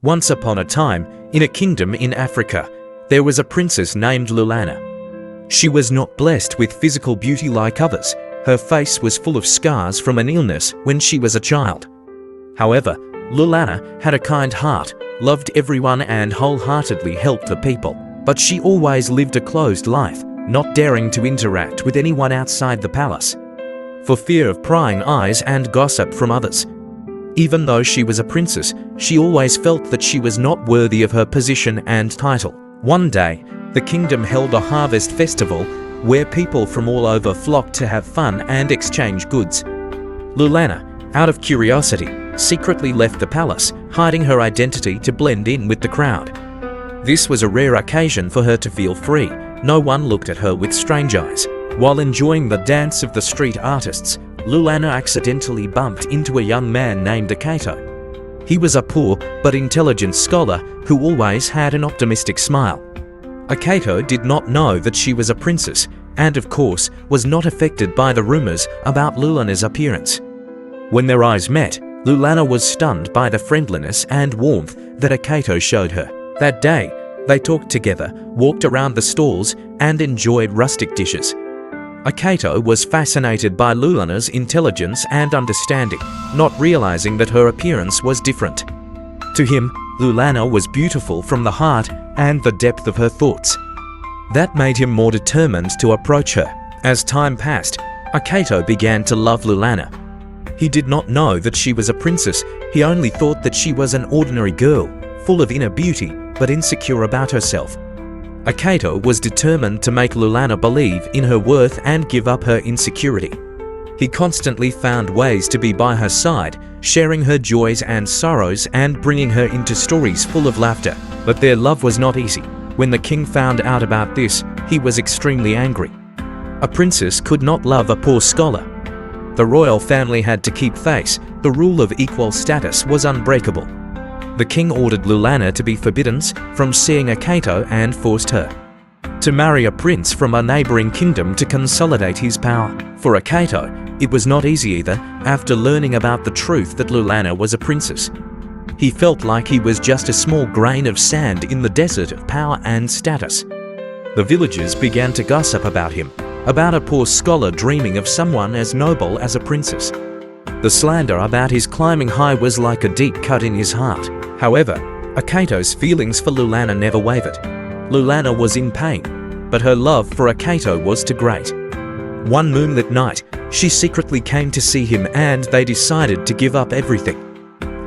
Once upon a time, in a kingdom in Africa, there was a princess named Lulana. She was not blessed with physical beauty like others. Her face was full of scars from an illness when she was a child. However, Lulana had a kind heart, loved everyone and wholeheartedly helped the people. But she always lived a closed life, not daring to interact with anyone outside the palace, for fear of prying eyes and gossip from others. Even though she was a princess, she always felt that she was not worthy of her position and title. One day, the kingdom held a harvest festival where people from all over flocked to have fun and exchange goods. Lulana, out of curiosity, secretly left the palace, hiding her identity to blend in with the crowd. This was a rare occasion for her to feel free. No one looked at her with strange eyes. While enjoying the dance of the street artists, Lulana accidentally bumped into a young man named Akato. He was a poor but intelligent scholar who always had an optimistic smile. Akato did not know that she was a princess and, of course, was not affected by the rumors about Lulana's appearance. When their eyes met, Lulana was stunned by the friendliness and warmth that Akato showed her. That day, they talked together, walked around the stalls, and enjoyed rustic dishes. Akato was fascinated by Lulana's intelligence and understanding, not realizing that her appearance was different. To him, Lulana was beautiful from the heart and the depth of her thoughts. That made him more determined to approach her. As time passed, Akato began to love Lulana. He did not know that she was a princess. He only thought that she was an ordinary girl, full of inner beauty, but insecure about herself. Akato was determined to make Lulana believe in her worth and give up her insecurity. He constantly found ways to be by her side, sharing her joys and sorrows and bringing her into stories full of laughter. But their love was not easy. When the king found out about this, he was extremely angry. A princess could not love a poor scholar. The royal family had to keep face. The rule of equal status was unbreakable. The king ordered Lulana to be forbidden from seeing Akato and forced her to marry a prince from a neighboring kingdom to consolidate his power. For Akato, it was not easy either after learning about the truth that Lulana was a princess. He felt like he was just a small grain of sand in the desert of power and status. The villagers began to gossip about him, about a poor scholar dreaming of someone as noble as a princess. The slander about his climbing high was like a deep cut in his heart. However, Akato's feelings for Lulana never wavered. Lulana was in pain, but her love for Akato was too great. One moonlit night, she secretly came to see him and they decided to give up everything.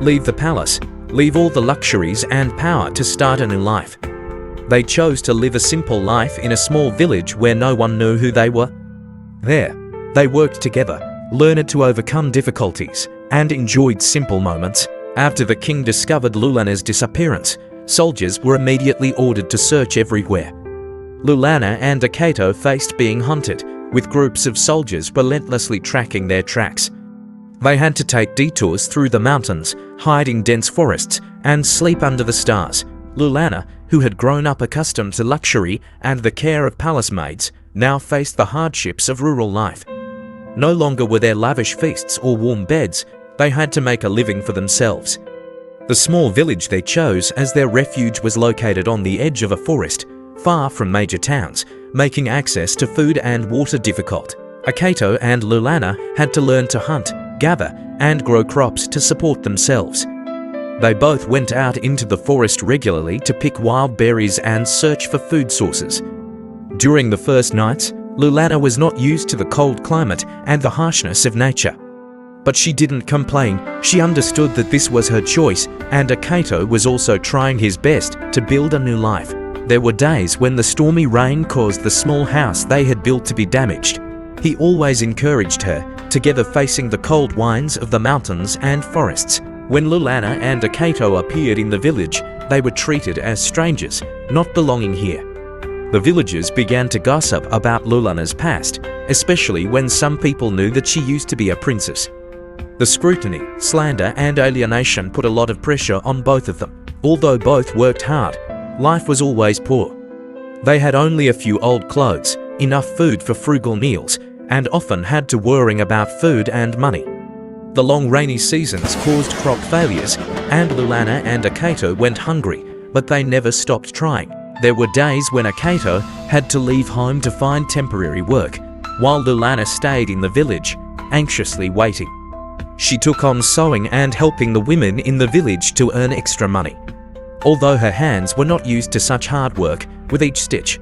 Leave the palace, leave all the luxuries and power to start a new life. They chose to live a simple life in a small village where no one knew who they were. There, they worked together, learned to overcome difficulties, and enjoyed simple moments. After the king discovered Lulana's disappearance, soldiers were immediately ordered to search everywhere. Lulana and Akato faced being hunted, with groups of soldiers relentlessly tracking their tracks. They had to take detours through the mountains, hide in dense forests, and sleep under the stars. Lulana, who had grown up accustomed to luxury and the care of palace maids, now faced the hardships of rural life. No longer were there lavish feasts or warm beds. They had to make a living for themselves. The small village they chose as their refuge was located on the edge of a forest, far from major towns, making access to food and water difficult. Akato and Lulana had to learn to hunt, gather, and grow crops to support themselves. They both went out into the forest regularly to pick wild berries and search for food sources. During the first nights, Lulana was not used to the cold climate and the harshness of nature. But she didn't complain. She understood that this was her choice, and Akato was also trying his best to build a new life. There were days when the stormy rain caused the small house they had built to be damaged. He always encouraged her, together facing the cold winds of the mountains and forests. When Lulana and Akato appeared in the village, they were treated as strangers, not belonging here. The villagers began to gossip about Lulana's past, especially when some people knew that she used to be a princess. The scrutiny, slander, and alienation put a lot of pressure on both of them. Although both worked hard, life was always poor. They had only a few old clothes, enough food for frugal meals, and often had to worry about food and money. The long rainy seasons caused crop failures, and Lulana and Akato went hungry, but they never stopped trying. There were days when Akato had to leave home to find temporary work, while Lulana stayed in the village, anxiously waiting. She took on sewing and helping the women in the village to earn extra money. Although her hands were not used to such hard work, with each stitch,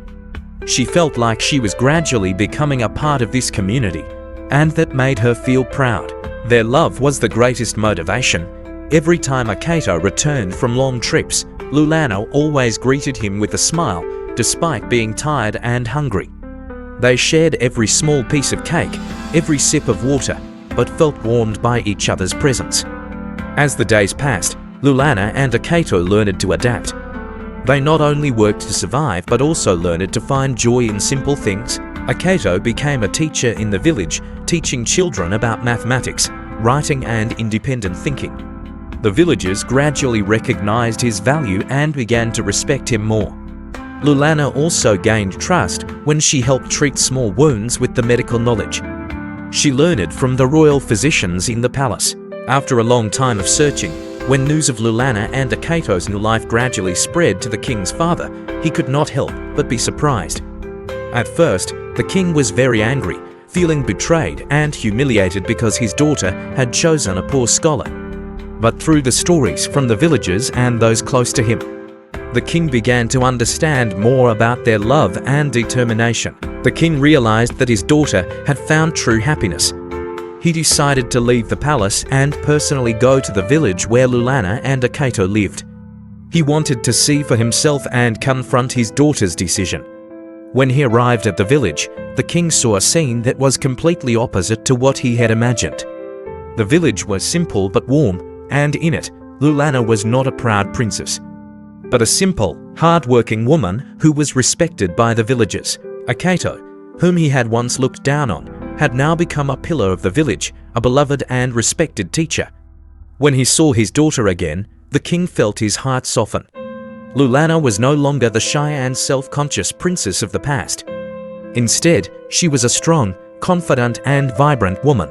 she felt like she was gradually becoming a part of this community, and that made her feel proud. Their love was the greatest motivation. Every time Akato returned from long trips, Lulana always greeted him with a smile, despite being tired and hungry. They shared every small piece of cake, every sip of water, but felt warmed by each other's presence. As the days passed, Lulana and Akato learned to adapt. They not only worked to survive, but also learned to find joy in simple things. Akato became a teacher in the village, teaching children about mathematics, writing and independent thinking. The villagers gradually recognized his value and began to respect him more. Lulana also gained trust when she helped treat small wounds with the medical knowledge. She learned from the royal physicians in the palace. After a long time of searching, when news of Lulana and Akato's new life gradually spread to the king's father, he could not help but be surprised. At first, the king was very angry, feeling betrayed and humiliated because his daughter had chosen a poor scholar. But through the stories from the villagers and those close to him, the king began to understand more about their love and determination. The king realized that his daughter had found true happiness. He decided to leave the palace and personally go to the village where Lulana and Akato lived. He wanted to see for himself and confront his daughter's decision. When he arrived at the village, the king saw a scene that was completely opposite to what he had imagined. The village was simple but warm, and in it, Lulana was not a proud princess, but a simple, hard-working woman who was respected by the villagers. Akato, whom he had once looked down on, had now become a pillar of the village, a beloved and respected teacher. When he saw his daughter again, the king felt his heart soften. Lulana was no longer the shy and self-conscious princess of the past. Instead, she was a strong, confident and vibrant woman.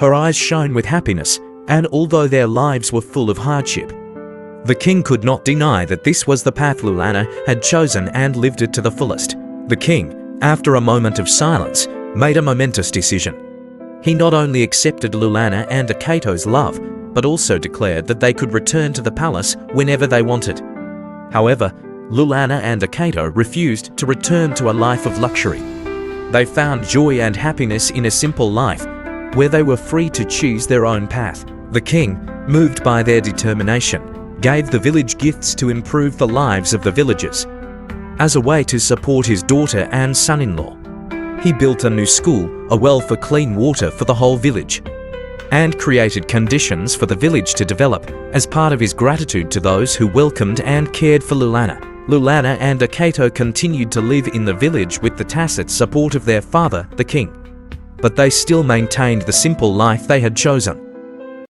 Her eyes shone with happiness, and although their lives were full of hardship, the king could not deny that this was the path Lulana had chosen and lived it to the fullest. The king, after a moment of silence, made a momentous decision. He not only accepted Lulana and Akato's love, but also declared that they could return to the palace whenever they wanted. However, Lulana and Akato refused to return to a life of luxury. They found joy and happiness in a simple life, where they were free to choose their own path. The king, moved by their determination, gave the village gifts to improve the lives of the villagers. As a way to support his daughter and son-in-law, he built a new school, a well for clean water for the whole village, and created conditions for the village to develop as part of his gratitude to those who welcomed and cared for Lulana. Lulana and Akato continued to live in the village with the tacit support of their father, the king, but they still maintained the simple life they had chosen.